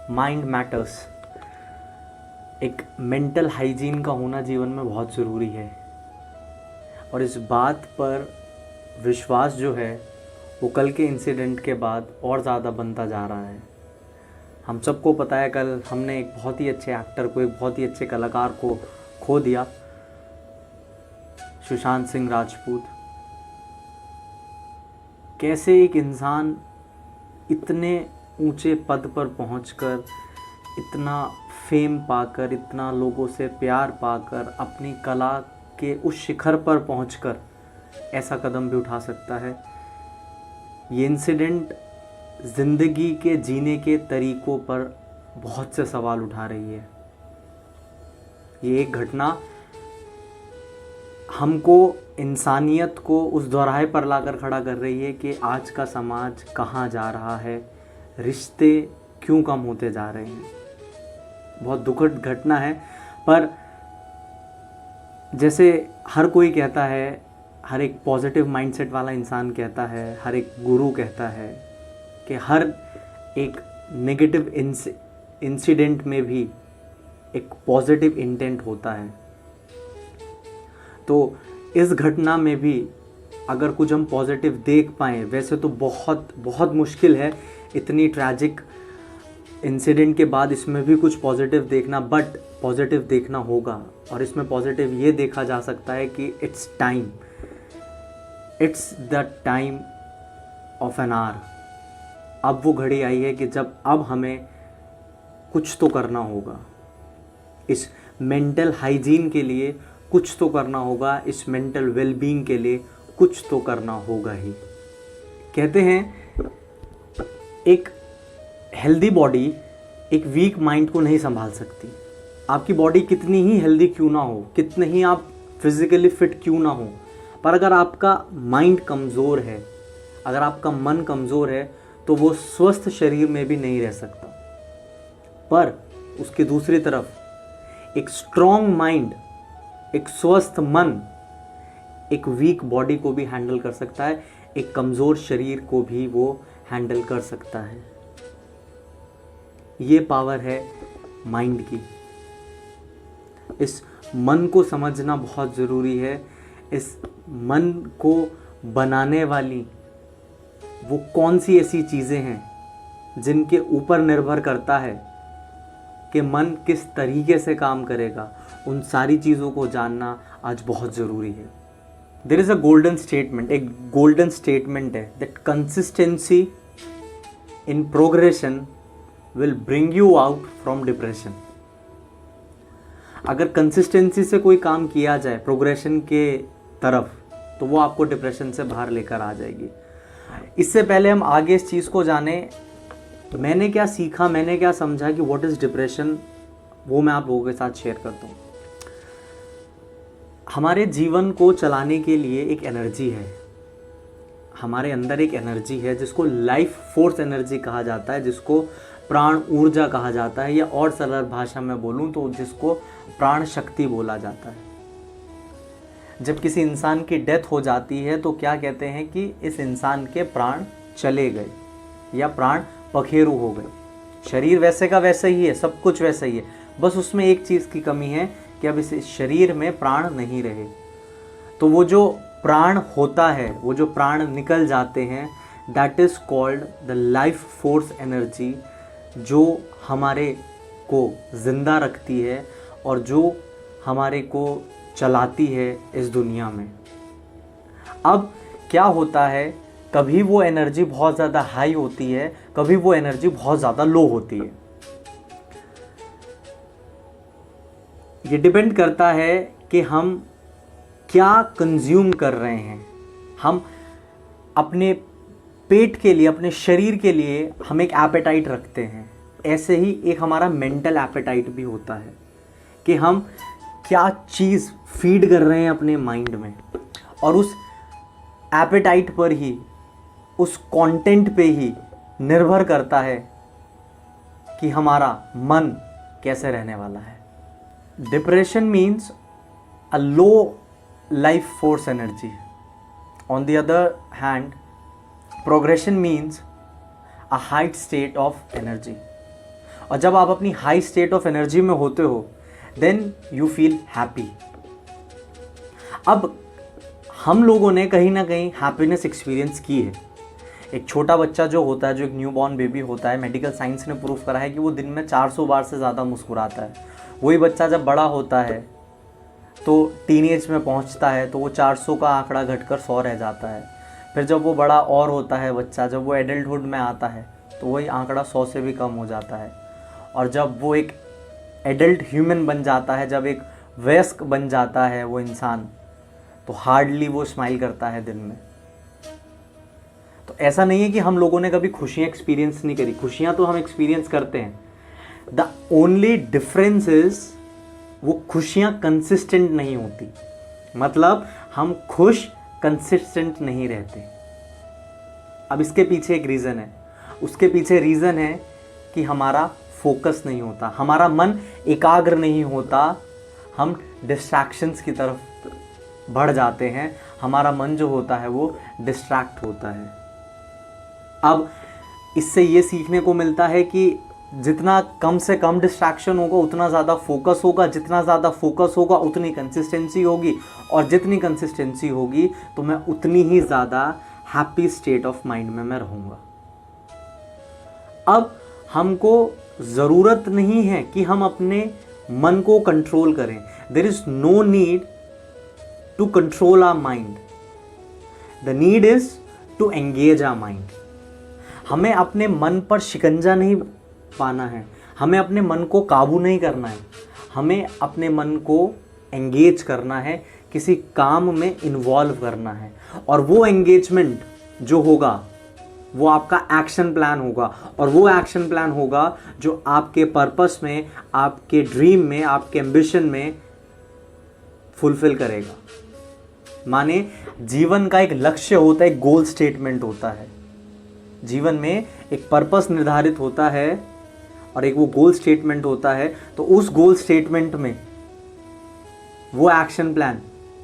Mind matters. एक mental hygiene का होना जीवन में बहुत ज़रूरी है, और इस बात पर विश्वास जो है वो कल के इंसिडेंट के बाद और ज़्यादा बनता जा रहा है। हम सबको पता है, कल हमने एक बहुत ही अच्छे एक्टर को, एक बहुत ही अच्छे कलाकार को खो दिया, सुशांत सिंह राजपूत। कैसे एक इंसान इतने ऊंचे पद पर पहुंचकर, इतना फेम पाकर, इतना लोगों से प्यार पाकर, अपनी कला के उस शिखर पर पहुंचकर ऐसा कदम भी उठा सकता है। ये इंसिडेंट ज़िंदगी के जीने के तरीक़ों पर बहुत से सवाल उठा रही है। ये एक घटना हमको, इंसानियत को उस दोराहे पर लाकर खड़ा कर रही है कि आज का समाज कहाँ जा रहा है, रिश्ते क्यों कम होते जा रहे हैं। बहुत दुखद घटना है, पर जैसे हर कोई कहता है, हर एक पॉजिटिव माइंडसेट वाला इंसान कहता है, हर एक गुरु कहता है कि हर एक नेगेटिव इंसिडेंट में भी एक पॉजिटिव इंटेंट होता है। तो इस घटना में भी अगर कुछ हम पॉजिटिव देख पाएँ, वैसे तो बहुत बहुत मुश्किल है इतनी ट्रैजिक इंसिडेंट के बाद इसमें भी कुछ पॉजिटिव देखना, बट पॉजिटिव देखना होगा। और इसमें पॉजिटिव ये देखा जा सकता है कि it's the time of an hour. अब वो घड़ी आई है कि जब अब हमें कुछ तो करना होगा, इस मेंटल हाइजीन के लिए कुछ तो करना होगा, इस मेंटल वेलबींग के लिए कुछ तो करना होगा ही। कहते हैं एक हेल्दी बॉडी एक वीक माइंड को नहीं संभाल सकती। आपकी बॉडी कितनी ही हेल्दी क्यों ना हो, कितने ही आप फिजिकली फिट क्यों ना हो, पर अगर आपका माइंड कमज़ोर है, अगर आपका मन कमज़ोर है, तो वो स्वस्थ शरीर में भी नहीं रह सकता। पर उसके दूसरी तरफ एक स्ट्रॉन्ग माइंड, एक स्वस्थ मन एक वीक बॉडी को भी हैंडल कर सकता है, एक कमज़ोर शरीर को भी वो हैंडल कर सकता है। ये पावर है माइंड की। इस मन को समझना बहुत ज़रूरी है। इस मन को बनाने वाली वो कौन सी ऐसी चीज़ें हैं जिनके ऊपर निर्भर करता है कि मन किस तरीके से काम करेगा, उन सारी चीज़ों को जानना आज बहुत ज़रूरी है। There is a golden statement, एक गोल्डन स्टेटमेंट है that consistency in progression will bring you out from depression. अगर कंसिस्टेंसी से कोई काम किया जाए प्रोग्रेशन के तरफ, तो वो आपको डिप्रेशन से बाहर लेकर आ जाएगी। इससे पहले हम आगे इस चीज़ को जाने, मैंने क्या सीखा, मैंने क्या समझा कि व्हाट इज़ डिप्रेशन, वो मैं आप लोगों के साथ शेयर करता हूँ। हमारे जीवन को चलाने के लिए एक एनर्जी है, हमारे अंदर एक एनर्जी है जिसको लाइफ फोर्स एनर्जी कहा जाता है, जिसको प्राण ऊर्जा कहा जाता है, या और सरल भाषा में बोलूँ तो जिसको प्राण शक्ति बोला जाता है। जब किसी इंसान की डेथ हो जाती है तो क्या कहते हैं कि इस इंसान के प्राण चले गए या प्राण पखेरु हो गए। शरीर वैसे का वैसे ही है, सब कुछ वैसा ही है, बस उसमें एक चीज़ की कमी है कि अब इस शरीर में प्राण नहीं रहे। तो वो जो प्राण होता है, वो जो प्राण निकल जाते हैं, that is called the life force energy, जो हमारे को ज़िंदा रखती है और जो हमारे को चलाती है इस दुनिया में। अब क्या होता है, कभी वो एनर्जी बहुत ज़्यादा हाई होती है, कभी वो एनर्जी बहुत ज़्यादा लो होती है। ये डिपेंड करता है कि हम क्या कंज्यूम कर रहे हैं। हम अपने पेट के लिए, अपने शरीर के लिए हम एक एपेटाइट रखते हैं, ऐसे ही एक हमारा मेंटल एपेटाइट भी होता है कि हम क्या चीज़ फीड कर रहे हैं अपने माइंड में, और उस एपेटाइट पर ही, उस कंटेंट पे ही निर्भर करता है कि हमारा मन कैसे रहने वाला है। Depression means a low life force energy. On the other hand, progression means a high state of energy. और जब आप अपनी हाई स्टेट ऑफ एनर्जी में होते हो देन यू फील हैप्पी। अब हम लोगों ने कहीं ना कहीं हैप्पीनेस एक्सपीरियंस की है। एक छोटा बच्चा जो होता है, जो एक न्यूबॉर्न बेबी होता है, मेडिकल साइंस ने प्रूव करा है कि वो दिन में 400 बार से ज़्यादा मुस्कुराता है। वही बच्चा जब बड़ा होता है तो टीनेज में पहुंचता है तो वो 400 का आंकड़ा घटकर 100 रह जाता है। फिर जब वो बड़ा और होता है बच्चा, जब वो एडल्टहुड में आता है तो वही आंकड़ा 100 से भी कम हो जाता है। और जब वो एक एडल्ट ह्यूमन बन जाता है, जब एक वयस्क बन जाता है वो इंसान, तो हार्डली वो स्माइल करता है दिन में। तो ऐसा नहीं है कि हम लोगों ने कभी खुशियाँ एक्सपीरियंस नहीं करी, खुशियाँ तो हम एक्सपीरियंस करते हैं। द ओनली डिफरेंस इज वो खुशियाँ कंसिस्टेंट नहीं होती, मतलब हम खुश कंसिस्टेंट नहीं रहते। अब इसके पीछे एक रीज़न है, उसके पीछे रीज़न है कि हमारा फोकस नहीं होता, हमारा मन एकाग्र नहीं होता, हम डिस्ट्रैक्शंस की तरफ बढ़ जाते हैं, हमारा मन जो होता है वो डिस्ट्रैक्ट होता है। अब इससे ये सीखने को मिलता है कि जितना कम से कम डिस्ट्रैक्शन होगा उतना ज़्यादा फोकस होगा, जितना ज़्यादा फोकस होगा उतनी कंसिस्टेंसी होगी, और जितनी कंसिस्टेंसी होगी तो मैं उतनी ही ज़्यादा हैप्पी स्टेट ऑफ माइंड में मैं रहूँगा। अब हमको ज़रूरत नहीं है कि हम अपने मन को कंट्रोल करें। There is no need to control our mind, the need is to engage our mind. हमें अपने मन पर शिकंजा नहीं पाना है, हमें अपने मन को काबू नहीं करना है, हमें अपने मन को एंगेज करना है, किसी काम में इन्वॉल्व करना है। और वो एंगेजमेंट जो होगा वो आपका एक्शन प्लान होगा, और वो एक्शन प्लान होगा जो आपके पर्पस में, आपके ड्रीम में, आपके एम्बिशन में फुलफिल करेगा। माने जीवन का एक लक्ष्य होता है, एक गोल स्टेटमेंट होता है, जीवन में एक पर्पस निर्धारित होता है और एक वो गोल स्टेटमेंट होता है। तो उस गोल स्टेटमेंट में वो एक्शन प्लान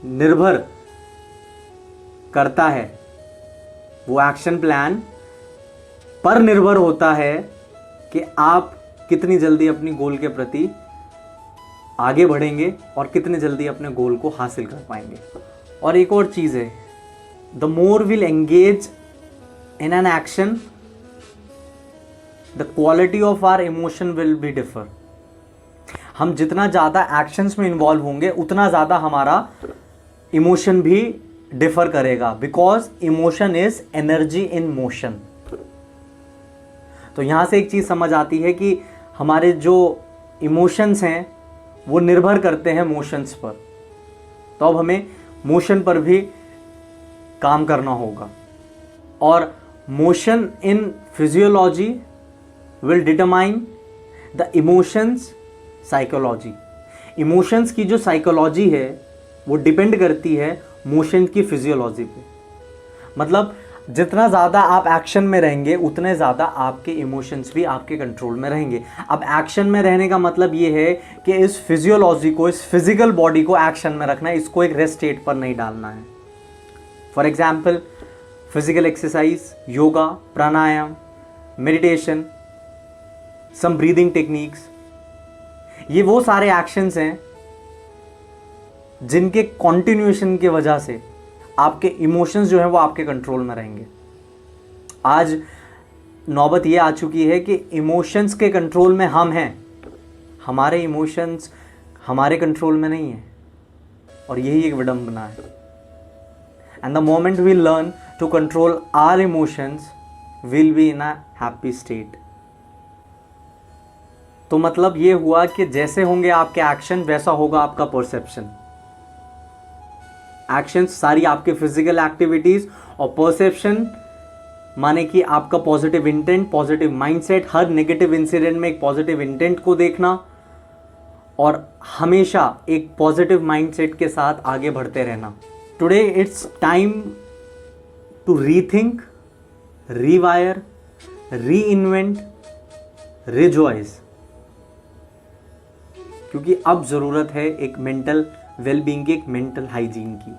निर्भर करता है, वो एक्शन प्लान पर निर्भर होता है कि आप कितनी जल्दी अपनी गोल के प्रति आगे बढ़ेंगे और कितने जल्दी अपने गोल को हासिल कर पाएंगे। और एक और चीज़ है, the more will engage in an action, the quality of our emotion will be differ। हम जितना ज़्यादा एक्शंस में इन्वॉल्व होंगे उतना ज़्यादा हमारा इमोशन भी डिफर करेगा, because emotion is energy in motion. तो यहाँ से एक चीज़ समझ आती है कि हमारे जो इमोशंस हैं वो निर्भर करते हैं मोशंस पर, तो अब हमें मोशन पर भी काम करना होगा। और motion in physiology will determine the emotions psychology. Emotions की जो साइकोलॉजी है वो डिपेंड करती है मोशन की फिजियोलॉजी पे। मतलब जितना ज़्यादा आप एक्शन में रहेंगे उतने ज़्यादा आपके इमोशंस भी आपके कंट्रोल में रहेंगे। अब एक्शन में रहने का मतलब ये है कि इस फिजियोलॉजी को, इस फिजिकल बॉडी को एक्शन में रखना है, इसको एक रेस्ट स्टेट पर नहीं डालना है। For example physical exercise, yoga, pranayama, meditation, some breathing techniques, ये वो सारे एक्शंस हैं जिनके कॉन्टिन्यूएशन की वजह से आपके इमोशंस जो हैं वो आपके कंट्रोल में रहेंगे। आज नौबत ये आ चुकी है कि इमोशंस के कंट्रोल में हम हैं, हमारे इमोशंस हमारे कंट्रोल में नहीं है, और यही एक विडंबना है। And the moment we learn to control our emotions will be in a happy state. तो मतलब ये हुआ कि जैसे होंगे आपके एक्शन वैसा होगा आपका परसेप्शन। एक्शंस सारी आपके फिजिकल एक्टिविटीज, और परसेप्शन माने कि आपका पॉजिटिव इंटेंट, पॉजिटिव माइंडसेट, हर नेगेटिव इंसिडेंट में एक पॉजिटिव इंटेंट को देखना और हमेशा एक पॉजिटिव माइंडसेट के साथ आगे बढ़ते रहना। Today it's time to rethink, rewire, reinvent, rejoice, क्योंकि अब जरूरत है एक मेंटल वेलबींग की, एक मेंटल हाइजीन की।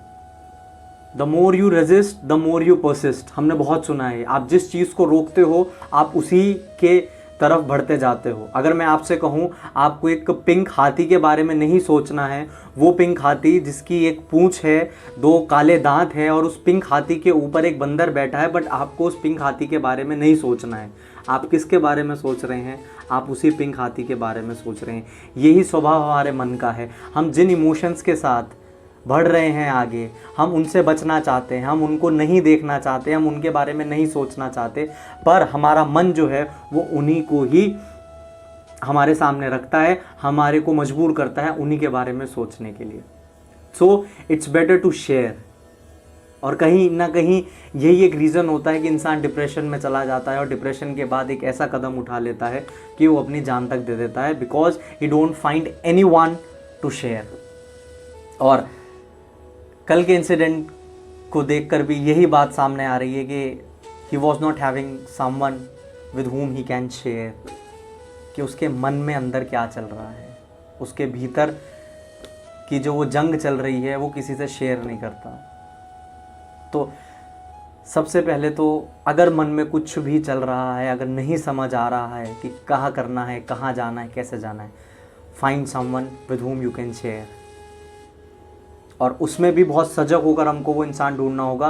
The more you resist the more you persist. हमने बहुत सुना है, आप जिस चीज़ को रोकते हो आप उसी के तरफ बढ़ते जाते हो। अगर मैं आपसे कहूँ आपको एक पिंक हाथी के बारे में नहीं सोचना है, वो पिंक हाथी जिसकी एक पूंछ है, 2 काले दांत है और उस पिंक हाथी के ऊपर एक बंदर बैठा है, बट आपको उस पिंक हाथी के बारे में नहीं सोचना है। आप किसके बारे में सोच रहे हैं? आप उसी पिंक हाथी के बारे में सोच रहे हैं। यही स्वभाव हमारे मन का है। हम जिन इमोशंस के साथ बढ़ रहे हैं आगे, हम उनसे बचना चाहते हैं, हम उनको नहीं देखना चाहते, हम उनके बारे में नहीं सोचना चाहते, पर हमारा मन जो है वो उन्हीं को ही हमारे सामने रखता है, हमारे को मजबूर करता है उन्हीं के बारे में सोचने के लिए। So it's better to share. और कहीं ना कहीं यही एक रीज़न होता है कि इंसान डिप्रेशन में चला जाता है और डिप्रेशन के बाद एक ऐसा कदम उठा लेता है कि वो अपनी जान तक दे देता है, because he don't find anyone to share. और कल के इंसिडेंट को देखकर भी यही बात सामने आ रही है कि he was not having someone with whom he can share, कि उसके मन में अंदर क्या चल रहा है, उसके भीतर की जो वो जंग चल रही है वो किसी से शेयर नहीं करता। तो सबसे पहले तो अगर मन में कुछ भी चल रहा है, अगर नहीं समझ आ रहा है कि कहाँ करना है, कहाँ जाना है, कैसे जाना है, find someone with whom you can share. और उसमें भी बहुत सजग होकर हमको वो इंसान ढूंढना होगा,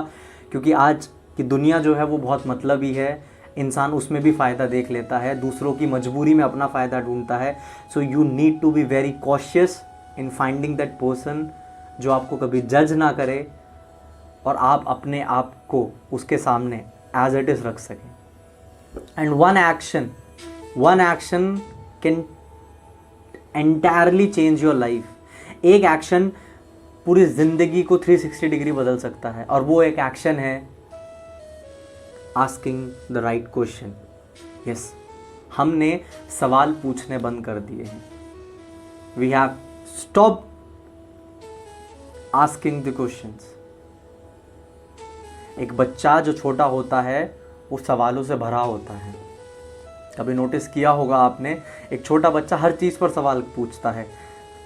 क्योंकि आज की दुनिया जो है वो बहुत मतलबी है। इंसान उसमें भी फ़ायदा देख लेता है, दूसरों की मजबूरी में अपना फ़ायदा ढूंढता है। So you need to be very cautious in finding that person जो आपको कभी जज ना करे और आप अपने आप को उसके सामने एज इट इज़ रख सकें। And one action can entirely change your life. एक एक्शन पूरी ज़िंदगी को 360 डिग्री बदल सकता है, और वो एक एक्शन है asking the right question. Yes, हमने सवाल पूछने बंद कर दिए हैं। We have stop asking the questions. एक बच्चा जो छोटा होता है वो सवालों से भरा होता है। कभी नोटिस किया होगा आपने, एक छोटा बच्चा हर चीज़ पर सवाल पूछता है।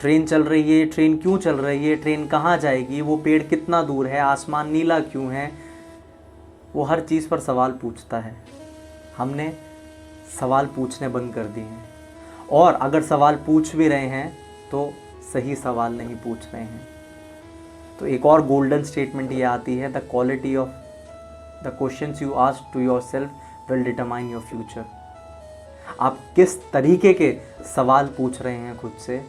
ट्रेन चल रही है, ट्रेन क्यों चल रही है, ट्रेन कहाँ जाएगी, वो पेड़ कितना दूर है, आसमान नीला क्यों है, वो हर चीज़ पर सवाल पूछता है। हमने सवाल पूछने बंद कर दिए हैं, और अगर सवाल पूछ भी रहे हैं तो सही सवाल नहीं पूछ रहे हैं। तो एक और गोल्डन स्टेटमेंट ये आती है, the quality of the questions you ask to yourself will determine your future. आप किस तरीके के सवाल पूछ रहे हैं खुद से,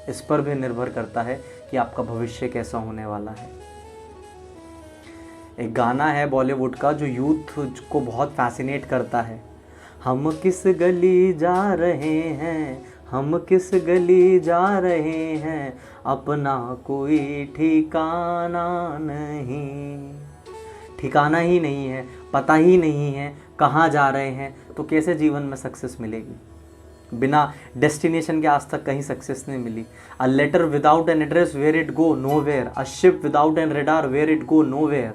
इस पर भी निर्भर करता है कि आपका भविष्य कैसा होने वाला है। एक गाना है बॉलीवुड का जो यूथ को बहुत फैसिनेट करता है, हम किस गली जा रहे हैं, हम किस गली जा रहे हैं, अपना कोई ठिकाना नहीं। ठिकाना ही नहीं है, पता ही नहीं है कहाँ जा रहे हैं, तो कैसे जीवन में सक्सेस मिलेगी? बिना डेस्टिनेशन के आज तक कहीं सक्सेस नहीं मिली। A letter without an address where it go nowhere, a ship without an radar where it go nowhere,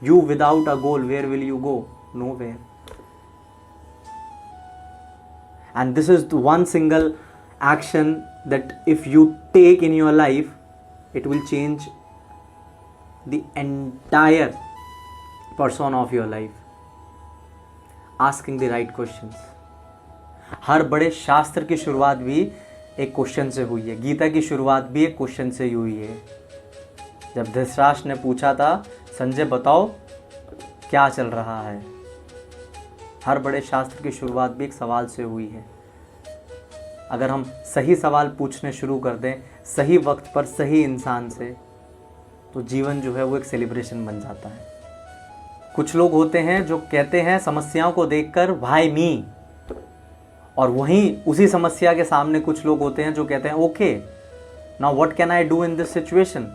you without a goal where will you go? Nowhere. And this is the one single action that if you take in your life, it will change the entire person of your life. Asking the right questions. हर बड़े शास्त्र की शुरुआत भी एक question से हुई है। गीता की शुरुआत भी एक क्वेश्चन से हुई है। जब धृतराष्ट्र ने पूछा था, संजय बताओ क्या चल रहा है, हर बड़े शास्त्र की शुरुआत भी एक सवाल से हुई है। अगर हम सही सवाल पूछने शुरू कर दें सही वक्त पर सही इंसान से, तो जीवन जो है वो एक सेलिब्रेशन बन जाता है। कुछ लोग होते हैं जो कहते हैं समस्याओं को देखकर व्हाई मी, और वहीं उसी समस्या के सामने कुछ लोग होते हैं जो कहते हैं okay now what can I do in this situation,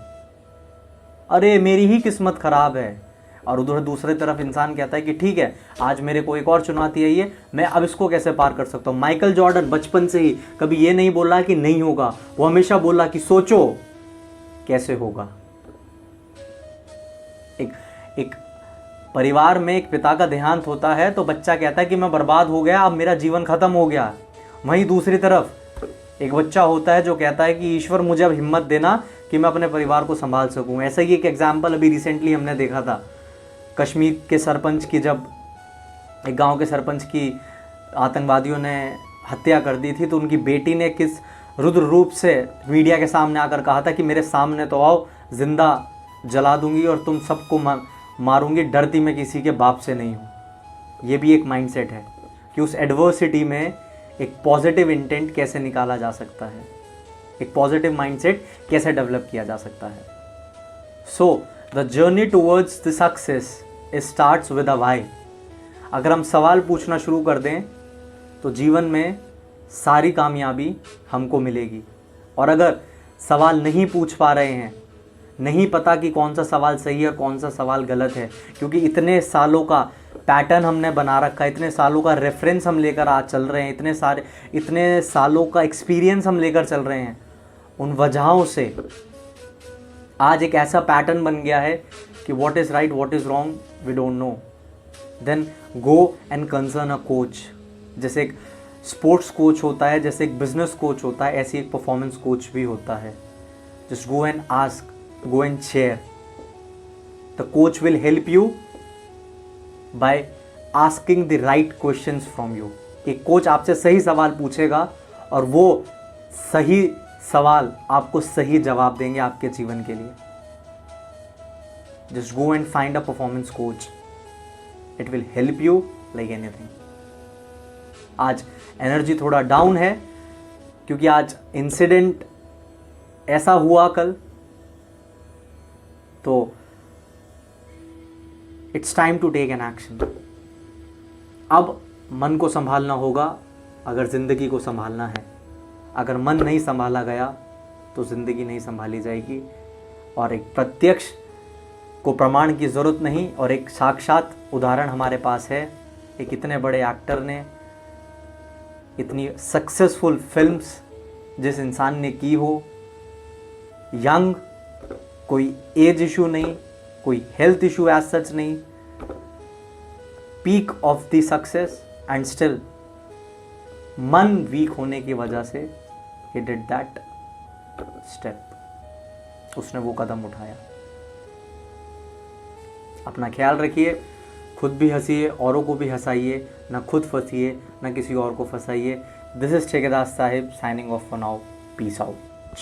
अरे मेरी ही किस्मत खराब है। और उधर दूसरी तरफ इंसान कहता है कि ठीक है, आज मेरे को एक और चुनौती आई है, मैं अब इसको कैसे पार कर सकता हूँ। माइकल जॉर्डन बचपन से ही कभी ये नहीं बोला कि नहीं होगा, वो हमेशा बोला कि सोचो कैसे होगा। एक परिवार में एक पिता का देहांत होता है तो बच्चा कहता है कि मैं बर्बाद हो गया, अब मेरा जीवन खत्म हो गया। वहीं दूसरी तरफ एक बच्चा होता है जो कहता है कि ईश्वर मुझे अब हिम्मत देना कि मैं अपने परिवार को संभाल सकूं। ऐसा ही एक एग्जाम्पल अभी रिसेंटली हमने देखा था, कश्मीर के सरपंच की, जब एक गांव के सरपंच की आतंकवादियों ने हत्या कर दी थी, तो उनकी बेटी ने किस रुद्र रूप से मीडिया के सामने आकर कहा था कि मेरे सामने तो आओ, जिंदा जला दूंगी और तुम सबको मारूंगी, डरती मैं किसी के बाप से नहीं हूँ। ये भी एक माइंडसेट है कि उस एडवर्सिटी में एक पॉजिटिव इंटेंट कैसे निकाला जा सकता है, एक पॉजिटिव माइंडसेट कैसे डेवलप किया जा सकता है। So the journey towards the success starts with a why. अगर हम सवाल पूछना शुरू कर दें तो जीवन में सारी कामयाबी हमको मिलेगी। और अगर सवाल नहीं पूछ पा रहे हैं, नहीं पता कि कौन सा सवाल सही है और कौन सा सवाल गलत है, क्योंकि इतने सालों का पैटर्न हमने बना रखा है, इतने सालों का रेफरेंस हम लेकर आज चल रहे हैं, इतने सालों का एक्सपीरियंस हम लेकर चल रहे हैं, उन वजहों से आज एक ऐसा पैटर्न बन गया है कि what is right what is wrong we don't know. Then go and concern a coach. जैसे एक स्पोर्ट्स कोच होता है, जैसे एक बिजनेस कोच होता है, ऐसी एक परफॉर्मेंस कोच भी होता है। Just go and ask, go and share. The coach will help you by asking the right questions from you. एक कोच आपसे सही सवाल पूछेगा और वो सही सवाल आपको सही जवाब देंगे आपके जीवन के लिए। Just go and find a performance coach, it will help you like anything. आज एनर्जी थोड़ा डाउन है क्योंकि आज इंसिडेंट ऐसा हुआ कल, तो it's time to take an action. अब मन को संभालना होगा अगर ज़िंदगी को संभालना है। अगर मन नहीं संभाला गया तो ज़िंदगी नहीं संभाली जाएगी। और एक प्रत्यक्ष को प्रमाण की ज़रूरत नहीं, और एक साक्षात उदाहरण हमारे पास है। एक इतने बड़े एक्टर ने इतनी सक्सेसफुल फिल्म्स जिस इंसान ने की हो, यंग, कोई एज इशू नहीं, कोई हेल्थ इशू एज सच नहीं, peak of the success and still मन वीक होने की वजह से he did that step, उसने वो कदम उठाया। अपना ख्याल रखिए, खुद भी हंसिए, औरों को भी हंसाइए, ना खुद फंसिए ना किसी और को फंसाइए। दिस इज ठेकेदार Sahib signing off for now. Peace out.